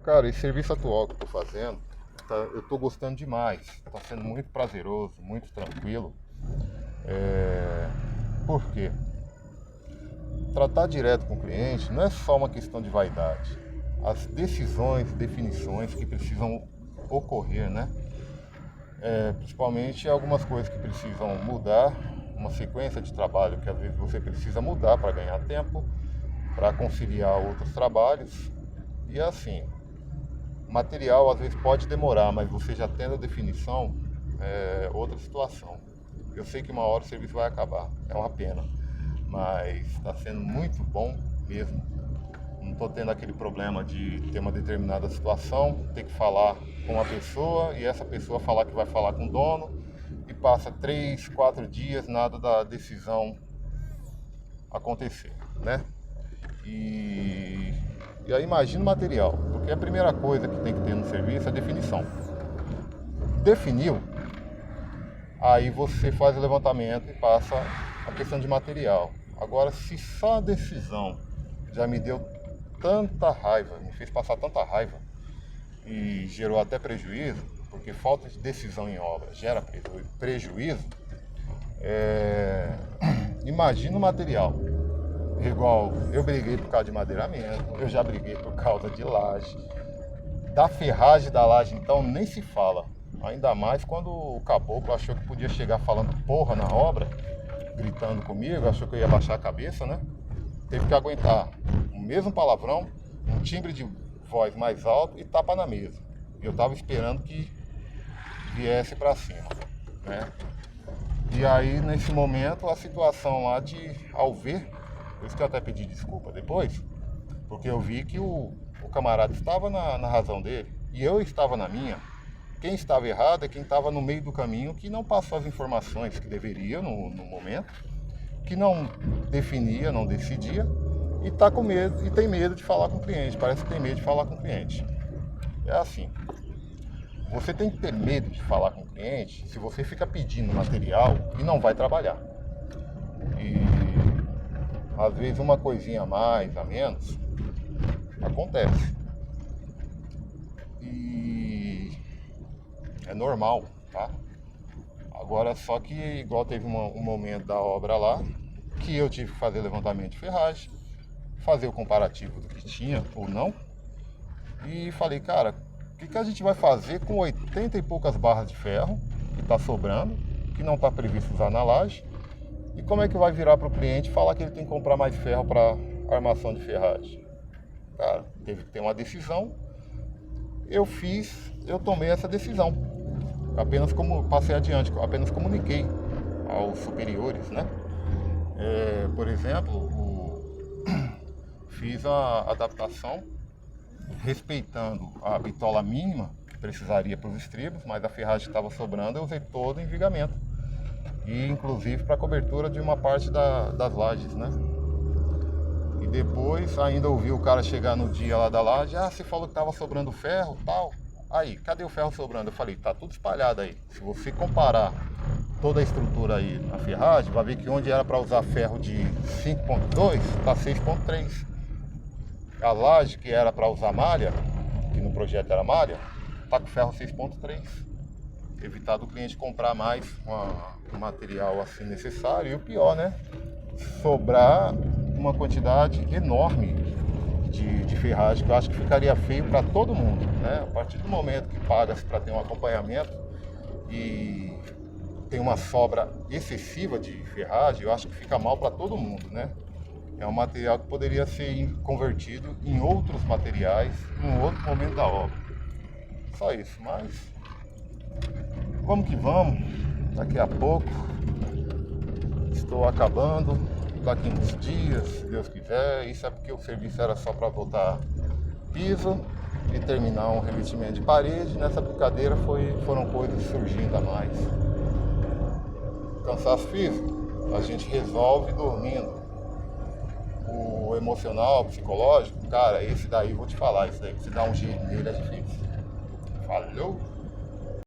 Cara, esse serviço atual que eu tô fazendo, eu tô gostando demais. Tá sendo muito prazeroso, muito tranquilo. Por quê? Tratar direto com o cliente não é só uma questão de vaidade. As decisões, definições que precisam ocorrer, né? Principalmente algumas coisas que precisam mudar, uma sequência de trabalho que às vezes você precisa mudar para ganhar tempo, para conciliar outros trabalhos. E assim, material às vezes pode demorar, mas você já tendo a definição, é outra situação. Eu sei que uma hora o serviço vai acabar, é uma pena, mas está sendo muito bom mesmo. Não estou tendo aquele problema de ter uma determinada situação, ter que falar com uma pessoa e essa pessoa falar que vai falar com o dono e passa 3, 4 dias, nada da decisão acontecer, né? E aí imagina o material, porque a primeira coisa que tem que ter no serviço é a definição. Definiu, aí você faz o levantamento e passa a questão de material. Agora, se só a decisão já me deu tanta raiva, me fez passar tanta raiva e gerou até prejuízo, porque falta de decisão em obra gera prejuízo, imagina o material. Igual eu briguei por causa de madeiramento, eu já briguei por causa de laje. Da ferragem da laje, então, nem se fala. Ainda mais quando o caboclo achou que podia chegar falando porra na obra, gritando comigo, achou que eu ia baixar a cabeça, né? Teve que aguentar o mesmo palavrão, um timbre de voz mais alto e tapa na mesa. Eu tava esperando que viesse pra cima, né? E aí, nesse momento, a situação lá ao ver, por isso que eu até pedi desculpa depois, porque eu vi que o camarada estava na razão dele e eu estava na minha. Quem estava errado é quem estava no meio do caminho, que não passou as informações que deveria no momento, que não definia, não decidia e tá com medo, e tem medo de falar com o cliente, parece que tem medo de falar com o cliente. É assim, você tem que ter medo de falar com o cliente se você fica pedindo material e não vai trabalhar. E às vezes uma coisinha a mais, a menos, acontece. E é normal, tá? Agora só que igual teve um momento da obra lá, que eu tive que fazer levantamento de ferragem, fazer o comparativo do que tinha ou não, e falei, cara, o que a gente vai fazer com 80 e poucas barras de ferro que está sobrando, que não está previsto usar na laje, e como é que vai virar para o cliente falar que ele tem que comprar mais ferro para armação de ferragem? Cara, teve que ter uma decisão, eu tomei essa decisão, apenas como passei adiante, apenas comuniquei aos superiores, né? Por exemplo, fiz a adaptação respeitando a bitola mínima que precisaria para os estribos, mas a ferragem que estava sobrando eu usei todo em vigamento e inclusive para cobertura de uma parte das lajes, né? E depois ainda ouvi o cara chegar no dia lá da laje, você falou que estava sobrando ferro, tal. Aí, cadê o ferro sobrando? Eu falei, tá tudo espalhado aí. Se você comparar toda a estrutura aí na ferragem, vai ver que onde era para usar ferro de 5.2, tá 6.3. A laje que era para usar malha, que no projeto era malha, tá com ferro 6.3. Evitar do cliente comprar mais um material assim necessário. E o pior, né? Sobrar uma quantidade enorme de ferragem, que eu acho que ficaria feio para todo mundo, né? A partir do momento que paga-se para ter um acompanhamento e tem uma sobra excessiva de ferragem, eu acho que fica mal para todo mundo, né? É um material que poderia ser convertido em outros materiais em um outro momento da obra. Só isso, mas vamos que vamos. Daqui a pouco estou acabando, daqui uns dias, se Deus quiser. Isso é porque o serviço era só para botar piso e terminar um revestimento de parede. Nessa brincadeira foram coisas surgindo a mais. Cansaço físico, a gente resolve dormindo. O emocional, o psicológico, cara, esse daí vou te falar, esse daí, se dá um jeito nele é difícil. Falou?